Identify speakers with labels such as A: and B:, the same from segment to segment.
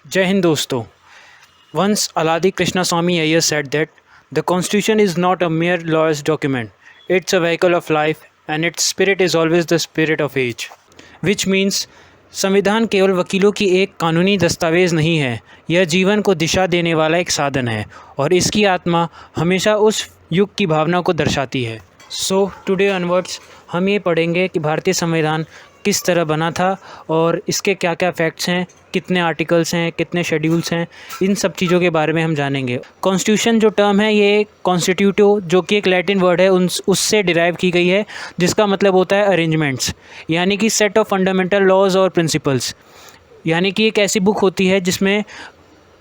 A: जय हिंद दोस्तों। Once Aladi Krishnaswamy Iyer said that the Constitution is not a mere law's document, it's a vehicle of life and its spirit is always the spirit of age. Which means संविधान केवल वकीलों की एक कानूनी दस्तावेज़ नहीं है, यह जीवन को दिशा देने वाला एक साधन है और इसकी आत्मा हमेशा उस युग की भावना को दर्शाती है। सो टुडे ऑनवर्ड्स हम ये पढ़ेंगे कि भारतीय संविधान किस तरह बना था और इसके क्या क्या फैक्ट्स हैं, कितने आर्टिकल्स हैं, कितने शेड्यूल्स हैं, इन सब चीज़ों के बारे में हम जानेंगे। कॉन्स्टिट्यूशन जो टर्म है ये कॉन्स्टिट्यूटिव जो कि एक लैटिन वर्ड है उससे डिराइव की गई है, जिसका मतलब होता है अरेंजमेंट्स, यानी कि सेट ऑफ फंडामेंटल लॉज और प्रिंसिपल्स। यानी कि एक ऐसी बुक होती है जिसमें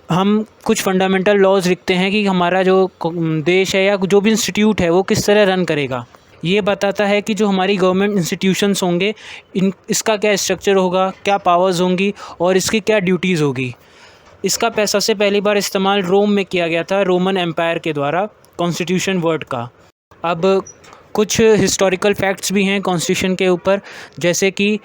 A: हम कुछ फंडामेंटल लॉज लिखते हैं कि हमारा जो देश है या जो भी इंस्टीट्यूट है वो किस तरह रन करेगा। ये बताता है कि जो हमारी गवर्नमेंट इंस्टीट्यूशंस होंगे इसका क्या स्ट्रक्चर होगा, क्या पावर्स होंगी और इसकी क्या ड्यूटीज़ होगी। इसका सबसे पहली बार इस्तेमाल रोम में किया गया था, रोमन एम्पायर के द्वारा कॉन्स्टिट्यूशन वर्ड का। अब कुछ हिस्टोरिकल फैक्ट्स भी हैं कॉन्स्टिट्यूशन के ऊपर, जैसे कि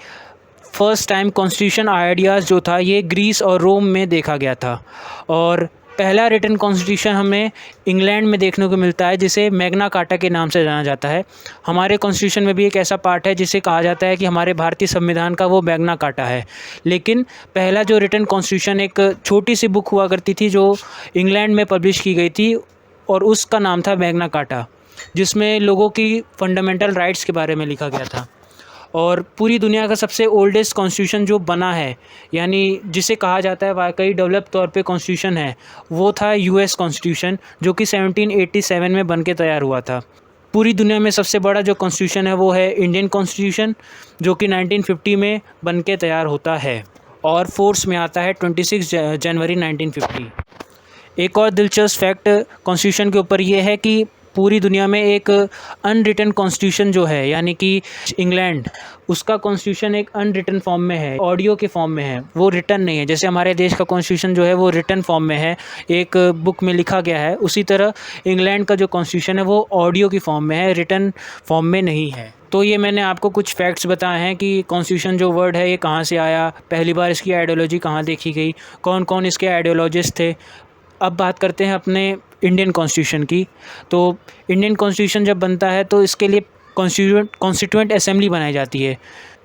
A: फर्स्ट टाइम कॉन्स्टिट्यूशन आइडियाज़ जो था ये ग्रीस और रोम में देखा गया था और पहला रिटन कॉन्स्टिट्यूशन हमें इंग्लैंड में देखने को मिलता है जिसे मैग्ना कार्टा के नाम से जाना जाता है। हमारे कॉन्स्टिट्यूशन में भी एक ऐसा पार्ट है जिसे कहा जाता है कि हमारे भारतीय संविधान का वो मैग्ना कार्टा है। लेकिन पहला जो रिटन कॉन्स्टिट्यूशन एक छोटी सी बुक हुआ करती थी जो इंग्लैंड में पब्लिश की गई थी और उसका नाम था मैग्ना कार्टा, जिसमें लोगों की फंडामेंटल राइट्स के बारे में लिखा गया था। और पूरी दुनिया का सबसे ओल्डेस्ट कॉन्स्टिट्यूशन जो बना है, यानी जिसे कहा जाता है वाकई डेवलप तौर पे कॉन्स्टिट्यूशन है, वो था यूएस कॉन्स्टिट्यूशन, जो कि 1787 में बन के तैयार हुआ था। पूरी दुनिया में सबसे बड़ा जो कॉन्स्टिट्यूशन है वो है इंडियन कॉन्स्टिट्यूशन, जो कि 1950 में बन के तैयार होता है और फोर्स में आता है 26 जनवरी 1950। एक और दिलचस्प फैक्ट कॉन्स्टिट्यूशन के ऊपर ये है कि पूरी दुनिया में एक अनरिटन कॉन्स्टिट्यूशन जो है, यानी कि इंग्लैंड, उसका कॉन्स्टिट्यूशन एक अनरिटन फॉर्म में है, ऑडियो के फॉर्म में है, वो रिटन नहीं है। जैसे हमारे देश का कॉन्स्टिट्यूशन जो है वो रिटन फॉर्म में है, एक बुक में लिखा गया है, उसी तरह इंग्लैंड का जो कॉन्स्टिट्यूशन है वो ऑडियो की फॉर्म में है, रिटन फॉर्म में नहीं है। तो ये मैंने आपको कुछ फैक्ट्स बताए हैं कि कॉन्स्टिट्यूशन जो वर्ड है ये कहाँ से आया, पहली बार इसकी आइडियोलॉजी कहाँ देखी गई, कौन कौन इसके आइडियोलॉजिस्ट थे। अब बात करते हैं अपने इंडियन कॉन्स्टिट्यूशन की। तो इंडियन कॉन्स्टिट्यूशन जब बनता है तो इसके लिए कॉन्स्टिट्यूएंट असेंबली बनाई जाती है।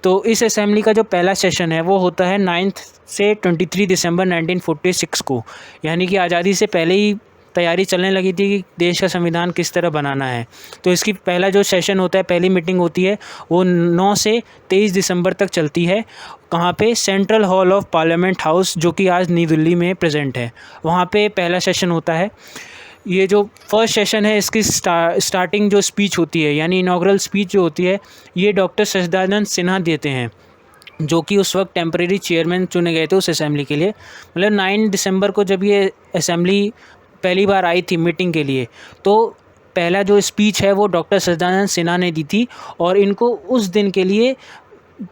A: तो इस असेंबली का जो पहला सेशन है वो होता है 9 से 23 दिसंबर 1946 को, यानी कि आज़ादी से पहले ही तैयारी चलने लगी थी कि देश का संविधान किस तरह बनाना है। तो इसकी पहला जो सेशन होता है, पहली मीटिंग होती है, वो 9 से 23 दिसंबर तक चलती है। कहाँ पे? Central hall of parliament house, जो कि आज नई दिल्ली में प्रेजेंट है, वहाँ पे पहला सेशन होता है। ये जो फर्स्ट सेशन है इसकी स्टार्टिंग जो स्पीच होती है, यानी इनॉग्रल स्पीच जो होती है, ये डॉक्टर सच्चिदानंद सिन्हा देते हैं, जो कि उस वक्त टेम्परेरी चेयरमैन चुने गए थे उस असेंबली के लिए। मतलब 9 दिसंबर को जब ये असेंबली पहली बार आई थी मीटिंग के लिए, तो पहला जो स्पीच है वो डॉक्टर सच्चिदानंद सिन्हा ने दी थी और इनको उस दिन के लिए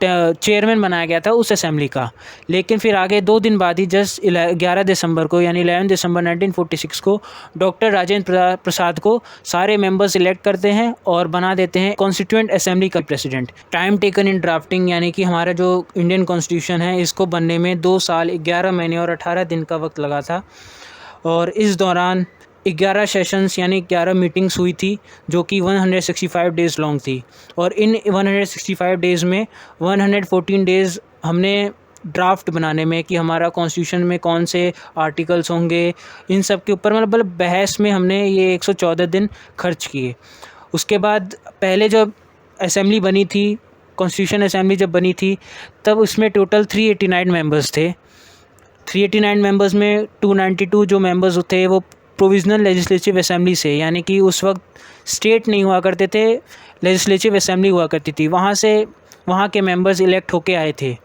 A: चेयरमैन बनाया गया था उस असेंबली का। लेकिन फिर आगे 2 दिन बाद ही जस्ट 11 दिसंबर को, यानी 11 दिसंबर 1946 को, डॉक्टर राजेंद्र प्रसाद को सारे मेंबर्स इलेक्ट करते हैं और बना देते हैं कॉन्स्टिट्यूएंट असेंबली का president. Time taken in drafting, यानी कि हमारा जो इंडियन कॉन्स्टिट्यूशन है इसको बनने में 2 साल 11 महीने और 18 दिन का वक्त लगा था और इस दौरान 11 सेशंस यानी 11 मीटिंग्स हुई थी, जो कि 165 डेज़ लॉन्ग थी। और इन 165 डेज़ में 114 डेज़ हमने ड्राफ्ट बनाने में कि हमारा कॉन्स्टिट्यूशन में कौन से आर्टिकल्स होंगे, इन सब के ऊपर मतलब बहस में हमने ये 114 दिन खर्च किए। उसके बाद पहले जब असेंबली बनी थी, कॉन्स्टिट्यूशन असेंबली जब बनी थी, तब उसमें टोटल 389 मेंबर्स थे। 389 मेंबर्स में 292 जो मेंबर्स थे वो प्रोविज़नल लेजिस्लेटिव असेंबली से, यानी कि उस वक्त स्टेट नहीं हुआ करते थे, लेजिस्लेटिव असेंबली हुआ करती थी, वहाँ के मेंबर्स इलेक्ट होके आए थे।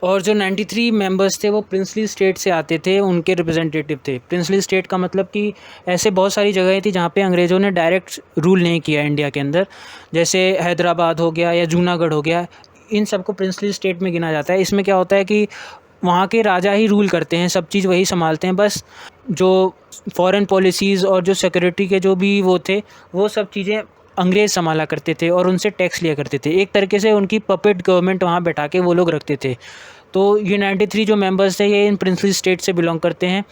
A: और जो 93 मेंबर्स थे वो प्रिंसली स्टेट से आते थे, उनके रिप्रेजेंटेटिव थे। प्रिंसली स्टेट का मतलब कि ऐसे बहुत सारी जगहें थी जहाँ पे अंग्रेज़ों ने डायरेक्ट रूल नहीं किया इंडिया के अंदर, जैसे हैदराबाद हो गया या जूनागढ़ हो गया, इन सबको प्रिंसली स्टेट में गिना जाता है। इसमें क्या होता है कि वहाँ के राजा ही रूल करते हैं, सब चीज़ वही संभालते हैं, बस जो फॉरेन पॉलिसीज़ और जो सिक्योरिटी के जो भी वो थे, वो सब चीज़ें अंग्रेज़ संभाला करते थे और उनसे टैक्स लिया करते थे। एक तरीके से उनकी पपेट गवर्नमेंट वहाँ बैठा के वो लोग रखते थे। तो ये 93 जो मेंबर्स थे ये इन प्रिंसली स्टेट से बिलोंग करते हैं,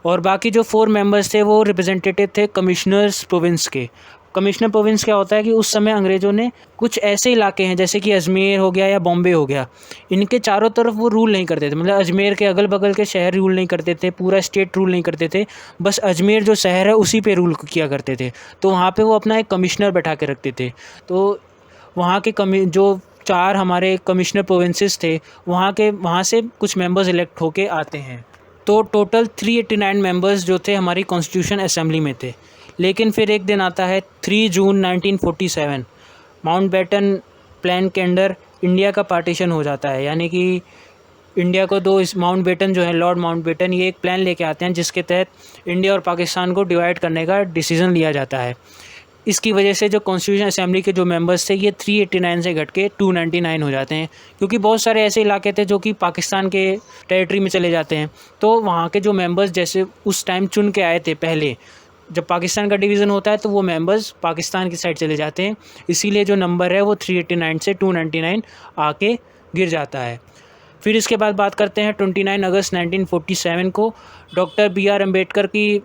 A: और बाकी जो 4 मेंबर्स थे वो रिप्रेजेंटेटिव थे कमिश्नर्स प्रोविंस के। कमिश्नर प्रोविंस क्या होता है कि उस समय अंग्रेज़ों ने कुछ ऐसे इलाके हैं जैसे कि अजमेर हो गया या बॉम्बे हो गया, इनके चारों तरफ वो रूल नहीं करते थे। मतलब अजमेर के अगल बगल के शहर रूल नहीं करते थे, पूरा स्टेट रूल नहीं करते थे, बस अजमेर जो शहर है उसी पे रूल किया करते थे। तो वहाँ पे वो अपना एक कमिश्नर बैठा के रखते थे। तो वहाँ के जो 4 हमारे कमिश्नर प्रोविंसेस थे, वहाँ से कुछ मेंबर्स इलेक्ट होके आते हैं। तो टोटल 389 मेंबर्स जो थे हमारी कॉन्स्टिट्यूशन असेंबली में थे। लेकिन फिर एक दिन आता है 3 जून 1947, माउंटबेटन प्लान के अंडर इंडिया का पार्टीशन हो जाता है। यानी कि इंडिया को दो, इस माउंटबेटन जो है लॉर्ड माउंटबेटन, ये एक प्लान लेके आते हैं जिसके तहत इंडिया और पाकिस्तान को डिवाइड करने का डिसीज़न लिया जाता है। इसकी वजह से जो कॉन्स्टिट्यूशन असेंबली के जो मेंबर्स थे ये 389 से घट के 299 हो जाते हैं, क्योंकि बहुत सारे ऐसे इलाके थे जो कि पाकिस्तान के टेरिटरी में चले जाते हैं। तो वहाँ के जो मेंबर्स जैसे उस टाइम चुन के आए थे, पहले जब पाकिस्तान का डिवीज़न होता है तो वो मेंबर्स पाकिस्तान की साइड चले जाते हैं, इसीलिए जो नंबर है वो 389 से 299 आके गिर जाता है। फिर इसके बाद बात करते हैं 29 अगस्त 1947 को डॉक्टर B.R. अम्बेडकर की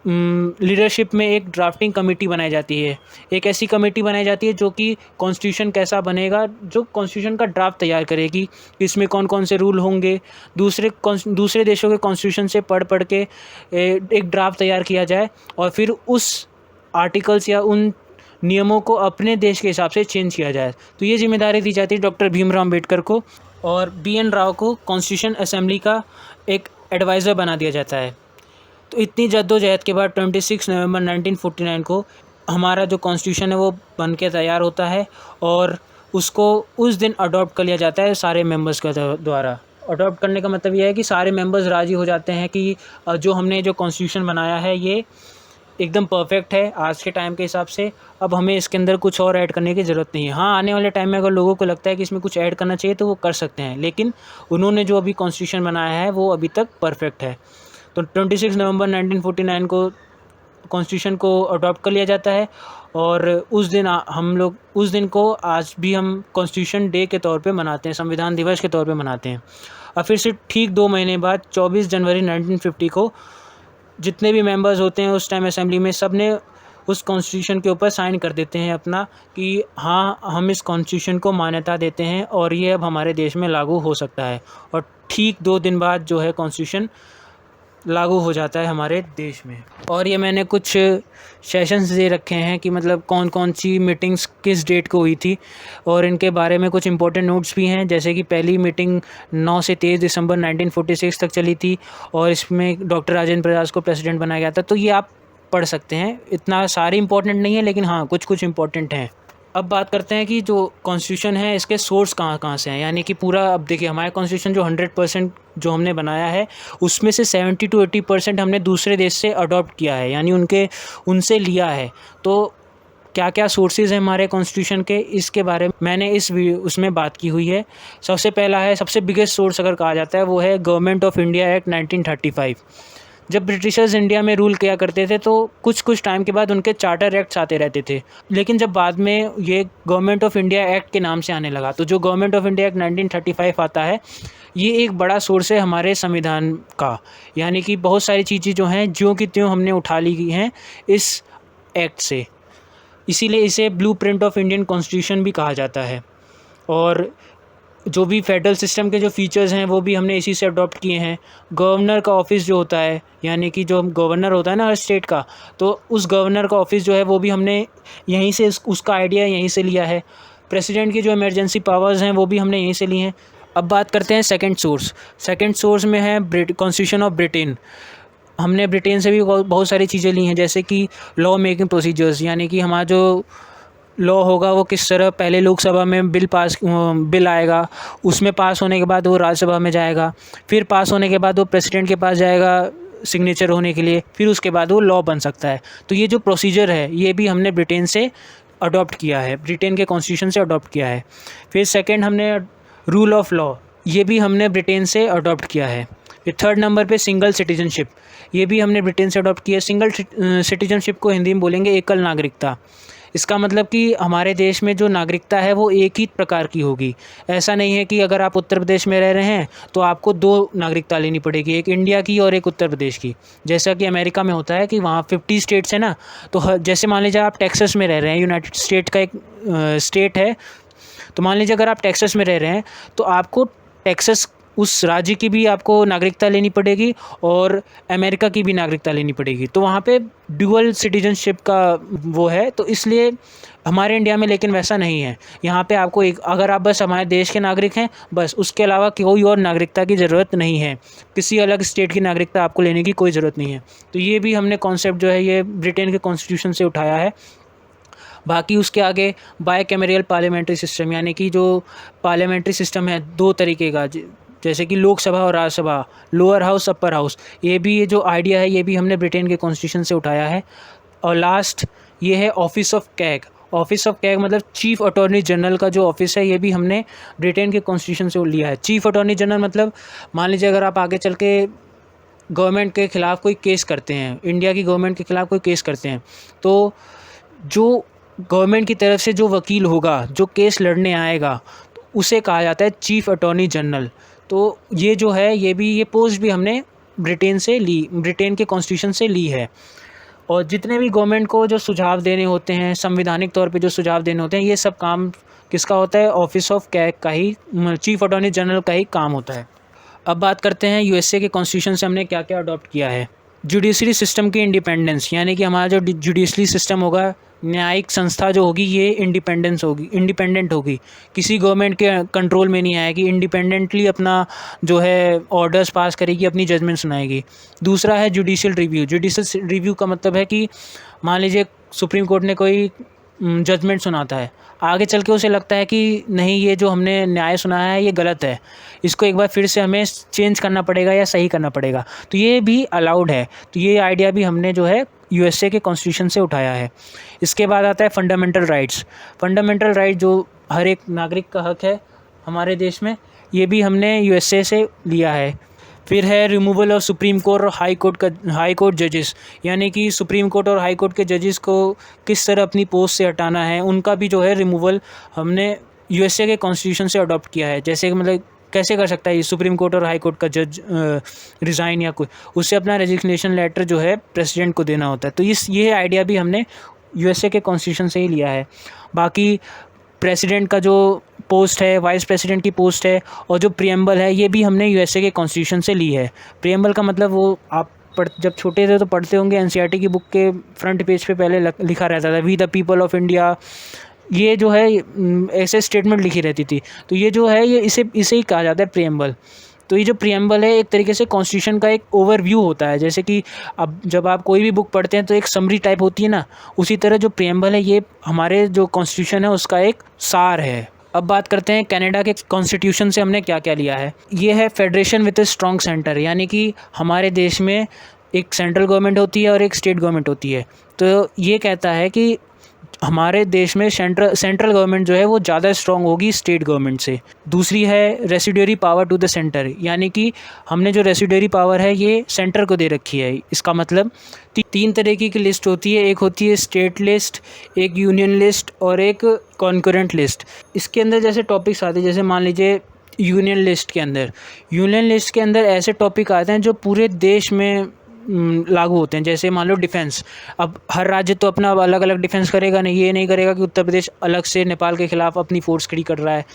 A: लीडरशिप में एक ड्राफ्टिंग कमेटी बनाई जाती है। एक ऐसी कमेटी बनाई जाती है जो कि कॉन्स्टिट्यूशन कैसा बनेगा, जो कॉन्स्टिट्यूशन का ड्राफ्ट तैयार करेगी, इसमें कौन कौन से रूल होंगे, दूसरे देशों के कॉन्स्टिट्यूशन से पढ़ के एक ड्राफ्ट तैयार किया जाए और फिर उस आर्टिकल्स या उन नियमों को अपने देश के हिसाब से चेंज किया जाए। तो ये जिम्मेदारी दी जाती है डॉक्टर भीमराव अम्बेडकर को, और B.N. राव को कॉन्स्टिट्यूशन असेंबली का एक एडवाइज़र बना दिया जाता है। तो इतनी जद्दोजहद के बाद 26 नवंबर 1949 को हमारा जो कॉन्स्टिट्यूशन है वो बन के तैयार होता है, और उसको उस दिन अडॉप्ट कर लिया जाता है सारे मेंबर्स के द्वारा। अडॉप्ट करने का मतलब ये है कि सारे मेंबर्स राज़ी हो जाते हैं कि जो हमने जो कॉन्स्टिट्यूशन बनाया है ये एकदम परफेक्ट है आज के टाइम के हिसाब से, अब हमें इसके अंदर कुछ और ऐड करने की ज़रूरत नहीं है। हाँ, आने वाले टाइम में अगर लोगों को लगता है कि इसमें कुछ ऐड करना चाहिए तो वो कर सकते हैं, लेकिन उन्होंने जो अभी कॉन्स्टिट्यूशन बनाया है वो अभी तक परफेक्ट है। तो 26 नवंबर 1949 को कॉन्स्टिट्यूशन को अडॉप्ट कर लिया जाता है, और उस दिन हम लोग उस दिन को आज भी हम कॉन्स्टिट्यूशन डे के तौर पे मनाते हैं, संविधान दिवस के तौर पे मनाते हैं। और फिर से ठीक 2 महीने बाद 24 जनवरी 1950 को जितने भी मेंबर्स होते हैं उस टाइम असेंबली में, सब ने उस कॉन्स्टिट्यूशन के ऊपर साइन कर देते हैं अपना कि हाँ, हम इस कॉन्स्टिट्यूशन को मान्यता देते हैं और ये अब हमारे देश में लागू हो सकता है। और ठीक 2 दिन बाद जो है कॉन्स्टिट्यूशन लागू हो जाता है हमारे देश में। और ये मैंने कुछ सेशंस दे रखे हैं कि मतलब कौन कौन सी मीटिंग्स किस डेट को हुई थी, और इनके बारे में कुछ इंपॉर्टेंट नोट्स भी हैं। जैसे कि पहली मीटिंग 9 से 23 दिसंबर 1946 तक चली थी, और इसमें डॉक्टर राजेंद्र प्रसाद को प्रेसिडेंट बनाया गया था। तो ये आप पढ़ सकते हैं, इतना सारे इंपॉर्टेंट नहीं है, लेकिन हाँ कुछ इंपॉर्टेंट हैं। अब बात करते हैं कि जो कॉन्स्टिट्यूशन है इसके सोर्स कहाँ कहाँ से हैं। यानी कि पूरा, अब देखिए हमारा कॉन्स्टिट्यूशन जो 100% जो हमने बनाया है उसमें से 70 to 80% हमने दूसरे देश से अडॉप्ट किया है, यानी उनसे लिया है। तो क्या क्या सोर्सेज हैं हमारे कॉन्स्टिट्यूशन के, इसके बारे में मैंने उसमें बात की हुई है। सबसे पहला है, सबसे बिगेस्ट सोर्स अगर कहा जाता है वो है गवर्नमेंट ऑफ इंडिया एक्ट 1935। जब ब्रिटिशर्स इंडिया में रूल किया करते थे तो कुछ टाइम के बाद उनके चार्टर एक्ट्स आते रहते थे, लेकिन जब बाद में ये गवर्नमेंट ऑफ इंडिया एक्ट के नाम से आने लगा, तो जो गवर्नमेंट ऑफ इंडिया एक्ट 1935 आता है ये एक बड़ा सोर्स है हमारे संविधान का। यानी कि बहुत सारी चीज़ें जो हैं ज्यों की त्यों हमने उठा ली गई हैं इस एक्ट से, इसीलिए इसे ब्लूप्रिंट ऑफ इंडियन कॉन्स्टिट्यूशन भी कहा जाता है। और जो भी फेडरल सिस्टम के जो फीचर्स हैं वो भी हमने इसी से अडॉप्ट किए हैं। गवर्नर का ऑफिस जो होता है, यानी कि जो गवर्नर होता है ना हर स्टेट का, तो उस गवर्नर का ऑफिस जो है वो भी हमने यहीं से, उसका आइडिया यहीं से लिया है। प्रेसिडेंट की जो इमरजेंसी पावर्स हैं वो भी हमने यहीं से ली हैं। अब बात करते हैं सेकंड सोर्स में है कॉन्स्टिट्यूशन ऑफ ब्रिटेन। हमने ब्रिटेन से भी बहुत सारी चीज़ें ली हैं, जैसे कि लॉ मेकिंग प्रोसीजर्स, यानी कि हमारा जो लॉ होगा वो किस तरह, पहले लोकसभा में बिल आएगा, उसमें पास होने के बाद वो राज्यसभा में जाएगा, फिर पास होने के बाद वो प्रेसिडेंट के पास जाएगा सिग्नेचर होने के लिए, फिर उसके बाद वो लॉ बन सकता है। तो ये जो प्रोसीजर है ये भी हमने ब्रिटेन से अडॉप्ट किया है, ब्रिटेन के कॉन्स्टिट्यूशन से अडॉप्ट किया है। फिर सेकेंड हमने रूल ऑफ लॉ, ये भी हमने ब्रिटेन से अडॉप्ट किया है। फिर थर्ड नंबर पे सिंगल सिटीजनशिप, ये भी हमने ब्रिटेन से अडॉप्ट किया है। सिंगल सिटीजनशिप को हिंदी में बोलेंगे एकल नागरिकता। इसका मतलब कि हमारे देश में जो नागरिकता है वो एक ही प्रकार की होगी। ऐसा नहीं है कि अगर आप उत्तर प्रदेश में रह रहे हैं तो आपको 2 नागरिकता लेनी पड़ेगी, एक इंडिया की और एक उत्तर प्रदेश की। जैसा कि अमेरिका में होता है कि वहाँ 50 स्टेट्स हैं ना, तो जैसे मान लीजिए आप टेक्सास में रह रहे हैं, यूनाइटेड स्टेट का एक स्टेट है, तो मान लीजिए अगर आप टेक्सास में रह रहे हैं तो आपको टेक्सास उस राज्य की भी आपको नागरिकता लेनी पड़ेगी और अमेरिका की भी नागरिकता लेनी पड़ेगी। तो वहाँ पे ड्यूअल सिटीजनशिप का वो है, तो इसलिए हमारे इंडिया में लेकिन वैसा नहीं है। यहाँ पे आपको एक, अगर आप बस हमारे देश के नागरिक हैं बस, उसके अलावा कोई और नागरिकता की ज़रूरत नहीं है, किसी अलग स्टेट की नागरिकता आपको लेने की कोई ज़रूरत नहीं है। तो ये भी हमने कॉन्सेप्ट जो है ये ब्रिटेन के कॉन्स्टिट्यूशन से उठाया है। बाकी उसके आगे बायकैमेरियल पार्लियामेंट्री सिस्टम, यानी कि जो पार्लियामेंट्री सिस्टम है 2 तरीके का, जैसे कि लोकसभा और Rajya Sabha, lower house upper house, ये जो आइडिया है ये भी हमने ब्रिटेन के कॉन्स्टिट्यूशन से उठाया है। और लास्ट ये है office of CAG. Office of CAG मतलब चीफ अटॉर्नी जनरल का जो ऑफिस है, ये भी हमने ब्रिटेन के कॉन्स्टिट्यूशन से लिया है। चीफ अटॉर्नी जनरल मतलब मान लीजिए अगर आप आगे चल के गवर्नमेंट के ख़िलाफ़ कोई केस करते हैं, इंडिया की गवर्नमेंट के ख़िलाफ़ कोई केस करते हैं, तो जो गवर्नमेंट की तरफ से जो वकील होगा, जो केस लड़ने आएगा, तो उसे कहा जाता है चीफ अटॉर्नी जनरल। तो ये जो है ये पोस्ट भी हमने ब्रिटेन से ली, ब्रिटेन के कॉन्स्टिट्यूशन से ली है। और जितने भी गवर्नमेंट को जो सुझाव देने होते हैं, संवैधानिक तौर पे जो सुझाव देने होते हैं, ये सब काम किसका होता है? ऑफिस ऑफ कैग का ही, चीफ अटॉर्नी जनरल का ही काम होता है। अब बात करते हैं यूएसए के कॉन्स्टिट्यूशन से हमने क्या क्या अडॉप्ट किया है। जुडिशरी सिस्टम की इंडिपेंडेंस, यानी कि हमारा जो जुडिशरी सिस्टम होगा, न्यायिक संस्था जो होगी, ये इंडिपेंडेंट होगी, किसी गवर्नमेंट के कंट्रोल में नहीं आएगी, इंडिपेंडेंटली अपना जो है ऑर्डर्स पास करेगी, अपनी जजमेंट सुनाएगी। दूसरा है जुडिशियल रिव्यू। जुडिशियल रिव्यू का मतलब है कि मान लीजिए सुप्रीम कोर्ट ने कोई जजमेंट सुनाता है, आगे चल के उसे लगता है कि नहीं, ये जो हमने न्याय सुनाया है ये गलत है, इसको एक बार फिर से हमें चेंज करना पड़ेगा या सही करना पड़ेगा, तो ये भी अलाउड है। तो ये आइडिया भी हमने जो है यूएसए के कॉन्स्टिट्यूशन से उठाया है। इसके बाद आता है फंडामेंटल राइट्स। फंडामेंटल राइट जो हर एक नागरिक का हक है हमारे देश में, ये भी हमने यूएसए से लिया है। फिर है रिमूवल ऑफ सुप्रीम कोर्ट और हाई कोर्ट जजेस, यानी कि सुप्रीम कोर्ट और हाई कोर्ट के जजेस को किस तरह अपनी पोस्ट से हटाना है, उनका भी जो है रिमूवल हमने यूएसए के कॉन्स्टिट्यूशन से अडॉप्ट किया है। जैसे कि मतलब कैसे कर सकता है ये सुप्रीम कोर्ट और हाई कोर्ट का जज रिज़ाइन या कोई, उससे अपना रेजिग्नेशन लेटर जो है प्रेसिडेंट को देना होता है। तो ये आइडिया भी हमने यूएसए के कॉन्स्टिट्यूशन से ही लिया है। बाकी प्रेसिडेंट का जो पोस्ट है, वाइस प्रेसिडेंट की पोस्ट है, और जो प्रीएम्बल है, ये भी हमने यूएसए के कॉन्स्टिट्यूशन से ली है। प्रीएम्बल का मतलब वो आप जब छोटे थे तो पढ़ते होंगे, एनसीईआरटी की बुक के फ्रंट पेज पे पहले लिखा रहता था, we the people of India, ये जो है ऐसे स्टेटमेंट लिखी रहती थी। तो ये जो है ये इसे ही कहा जाता है प्रीएम्बल। तो ये जो प्रीएम्बल है एक तरीके से कॉन्स्टिट्यूशन का एक ओवरव्यू होता है। जैसे कि अब जब आप कोई भी बुक पढ़ते हैं तो एक समरी टाइप होती है ना, उसी तरह जो प्रीएम्बल है ये हमारे जो कॉन्स्टिट्यूशन है उसका एक सार है। अब बात करते हैं कनाडा के कॉन्स्टिट्यूशन से हमने क्या क्या लिया है। ये है federation with a strong centre, यानी कि हमारे देश में एक सेंट्रल गवर्नमेंट होती है और एक स्टेट गवर्नमेंट होती है। तो ये कहता है कि हमारे देश में सेंट्रल गवर्नमेंट जो है वो ज़्यादा स्ट्रॉन्ग होगी स्टेट गवर्नमेंट से। दूसरी है residuary power to the centre, यानी कि हमने जो रेसिड्यूरी पावर है ये सेंटर को दे रखी है। इसका मतलब 3 तरीके की लिस्ट होती है, एक होती है स्टेट लिस्ट, एक यूनियन लिस्ट और एक कॉन्करेंट लिस्ट। इसके अंदर जैसे टॉपिक्स आते हैं, जैसे मान लीजिए यूनियन लिस्ट के अंदर ऐसे टॉपिक आते हैं जो पूरे देश में लागू होते हैं। जैसे मान लो डिफेंस, अब हर राज्य तो अपना अलग अलग डिफेंस करेगा नहीं, ये नहीं करेगा कि उत्तर प्रदेश अलग से नेपाल के ख़िलाफ़ अपनी फोर्स खड़ी कर रहा है,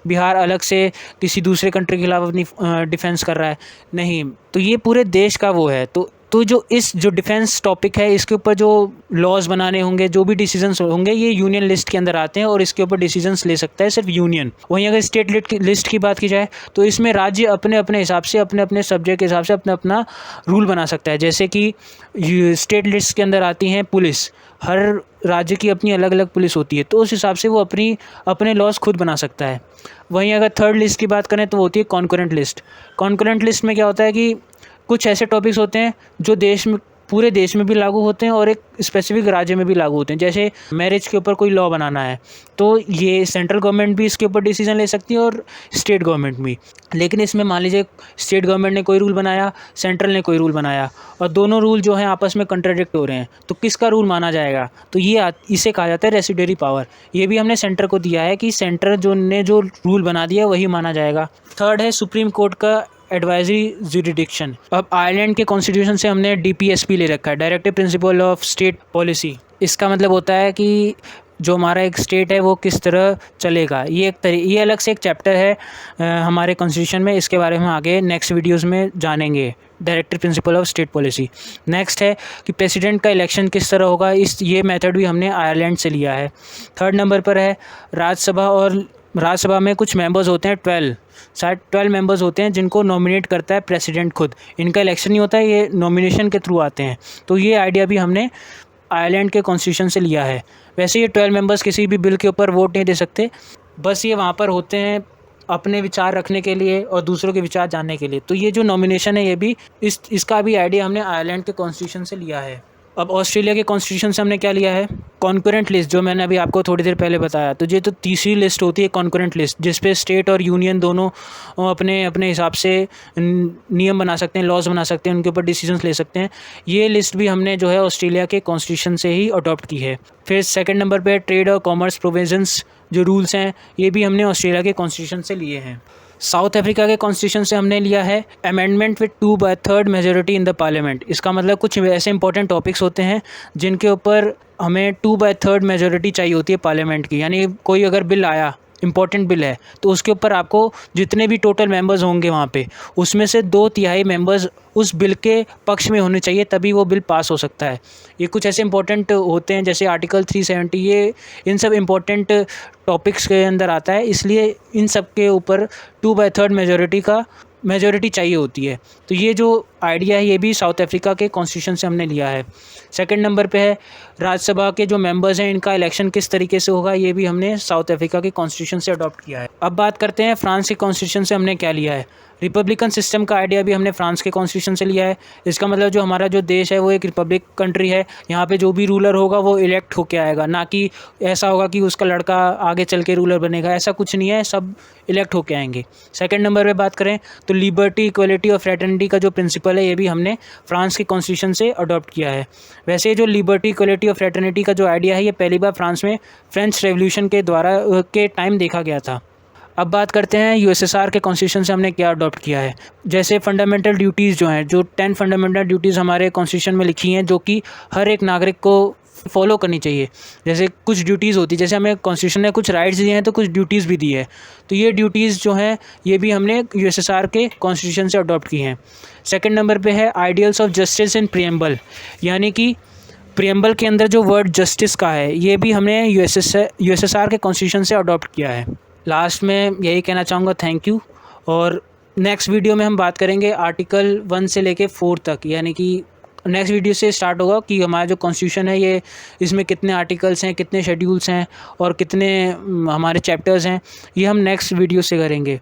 A: बिहार अलग से किसी दूसरे कंट्री के खिलाफ अपनी डिफेंस कर रहा है, नहीं। तो ये पूरे देश का वो है। तो जो डिफेंस टॉपिक है इसके ऊपर जो लॉज बनाने होंगे, जो भी डिसीजंस होंगे, ये यूनियन लिस्ट के अंदर आते हैं और इसके ऊपर डिसीजंस ले सकता है सिर्फ यूनियन। वहीं अगर स्टेट लिस्ट की बात की जाए तो इसमें राज्य अपने अपने हिसाब से, अपने अपने सब्जेक्ट के हिसाब से अपना अपना रूल बना सकता है। जैसे कि स्टेट लिस्ट के अंदर आती हैं पुलिस, हर राज्य की अपनी अलग अलग पुलिस होती है, तो उस हिसाब से वो अपने लॉज खुद बना सकता है। वहीं अगर थर्ड लिस्ट की बात करें तो वो होती है कॉन्करेंट लिस्ट। कॉन्करेंट लिस्ट में क्या होता है कि कुछ ऐसे टॉपिक्स होते हैं जो देश में पूरे देश में भी लागू होते हैं और एक स्पेसिफिक राज्य में भी लागू होते हैं। जैसे मैरिज के ऊपर कोई लॉ बनाना है तो ये सेंट्रल गवर्नमेंट भी इसके ऊपर डिसीजन ले सकती है और स्टेट गवर्नमेंट भी। लेकिन इसमें मान लीजिए स्टेट गवर्नमेंट ने कोई रूल बनाया, सेंट्रल ने कोई रूल बनाया और दोनों रूल जो हैं आपस में कंट्राडिक्ट हो रहे हैं, तो किसका रूल माना जाएगा? तो ये इसे कहा जाता है रेसिड्यूरी पावर। ये भी हमने सेंटर को दिया है कि सेंटर जो रूल बना दिया वही माना जाएगा। थर्ड है सुप्रीम कोर्ट का एडवाइजरी जुरिडिक्शन। अब आयरलैंड के कॉन्स्टिट्यूशन से हमने DPSP ले रखा है, directive principle of state policy. इसका मतलब होता है कि जो हमारा एक स्टेट है वो किस तरह चलेगा। ये अलग से एक चैप्टर है हमारे कॉन्स्टिट्यूशन में, इसके बारे में आगे नेक्स्ट वीडियोस में जानेंगे, directive principle of state policy. Next है कि प्रेसिडेंट का इलेक्शन किस तरह होगा, ये मेथड भी हमने आयरलैंड से लिया है। थर्ड नंबर पर है राज्यसभा, और राज्यसभा में कुछ मेंबर्स होते हैं 12 मेंबर्स होते हैं जिनको नॉमिनेट करता है प्रेसिडेंट खुद। इनका इलेक्शन नहीं होता है, ये नॉमिनेशन के थ्रू आते हैं। तो ये आइडिया भी हमने आयरलैंड के कॉन्स्टिट्यूशन से लिया है। वैसे ये 12 मेंबर्स किसी भी बिल के ऊपर वोट नहीं दे सकते, बस ये वहाँ पर होते हैं अपने विचार रखने के लिए और दूसरों के विचार जानने के लिए। तो ये जो नॉमिनेशन है ये भी इसका भी आइडिया हमने आयरलैंड के कॉन्स्टिट्यूशन से लिया है। अब ऑस्ट्रेलिया के कॉन्स्टिट्यूशन से हमने क्या लिया है? कॉन्करेंट लिस्ट, जो मैंने अभी आपको थोड़ी देर पहले बताया। तो ये तो तीसरी लिस्ट होती है कॉन्करेंट लिस्ट, जिस पे स्टेट और यूनियन दोनों अपने अपने हिसाब से नियम बना सकते हैं, लॉज बना सकते हैं, उनके ऊपर डिसीजंस ले सकते हैं। ये लिस्ट भी हमने जो है ऑस्ट्रेलिया के कॉन्स्टिट्यूशन से ही अडॉप्ट की है। फिर सेकंड नंबर पे ट्रेड और कॉमर्स प्रोविजंस जो रूल्स हैं, ये भी हमने ऑस्ट्रेलिया के कॉन्स्टिट्यूशन से लिए हैं। साउथ अफ्रीका के कॉन्स्टिट्यूशन से हमने लिया है amendment with 2/3 majority in the parliament. इसका मतलब कुछ ऐसे इंपॉर्टेंट टॉपिक्स होते हैं जिनके ऊपर हमें 2/3 मेजॉरिटी चाहिए होती है पार्लियामेंट की। यानी कोई अगर बिल आया, इंपॉर्टेंट बिल है, तो उसके ऊपर आपको जितने भी टोटल मेंबर्स होंगे वहाँ पे, उसमें से 2/3 मेंबर्स उस बिल के पक्ष में होने चाहिए, तभी वो बिल पास हो सकता है। ये कुछ ऐसे इंपॉर्टेंट होते हैं जैसे आर्टिकल 370, ये इन सब इंपॉर्टेंट टॉपिक्स के अंदर आता है, इसलिए इन सब के ऊपर 2/3 मेजॉरिटी चाहिए होती है। तो ये जो आइडिया है ये भी साउथ अफ्रीका के कॉन्स्टिट्यूशन से हमने लिया है। सेकंड नंबर पे है राज्यसभा के जो मेंबर्स हैं इनका इलेक्शन किस तरीके से होगा, ये भी हमने साउथ अफ्रीका के कॉन्स्टिट्यूशन से अडॉप्ट किया है। अब बात करते हैं फ्रांस के कॉन्स्टिट्यूशन से हमने क्या लिया है। रिपब्लिकन सिस्टम का आइडिया भी हमने फ्रांस के कॉन्स्टिट्यूशन से लिया है। इसका मतलब जो हमारा जो देश है वो एक रिपब्लिक कंट्री है, यहाँ पे जो भी रूलर होगा वो इलेक्ट होके आएगा, ना कि ऐसा होगा कि उसका लड़का आगे चल के रूलर बनेगा, ऐसा कुछ नहीं है, सब इलेक्ट होके आएंगे। सेकंड नंबर पे बात करें तो लिबर्टी, इक्वलिटी और फ्रेटर्निटी का जो प्रिंसिपल है ये भी हमने फ्रांस के कॉन्स्टिट्यूशन से अडॉप्ट किया है। वैसे जो लिबर्टी, इक्वलिटी और फ्रेटर्निटी का जो आइडिया है ये पहली बार फ्रांस में फ्रेंच रेवोल्यूशन के टाइम देखा गया था। अब बात करते हैं USSR के कॉन्स्टिट्यूशन से हमने क्या अडॉप्ट किया है। जैसे फंडामेंटल ड्यूटीज़ जो हैं, जो 10 फंडामेंटल ड्यूटीज़ हमारे कॉन्स्टिट्यूशन में लिखी हैं जो कि हर एक नागरिक को फॉलो करनी चाहिए। जैसे कुछ ड्यूटीज़ होती है, जैसे हमें कॉन्स्टिट्यूशन ने कुछ राइट्स दिए हैं तो कुछ ड्यूटीज़ भी दी है, तो ये ड्यूटीज़ जो हैं ये भी हमने USSR के कॉन्स्टिट्यूशन से अडॉप्ट की हैं। सेकंड नंबर पे है ideals of justice in preamble, यानी कि प्रीएम्बल के अंदर जो वर्ड जस्टिस का है ये भी हमने USSR के कॉन्स्टिट्यूशन से अडॉप्ट किया है। लास्ट में यही कहना चाहूँगा, थैंक यू। और नेक्स्ट वीडियो में हम बात करेंगे आर्टिकल 1 से लेके 4 तक, यानी कि नेक्स्ट वीडियो से स्टार्ट होगा कि हमारा जो कॉन्स्टिट्यूशन है ये इसमें कितने आर्टिकल्स हैं, कितने शेड्यूल्स हैं और कितने हमारे चैप्टर्स हैं, ये हम नेक्स्ट वीडियो से करेंगे।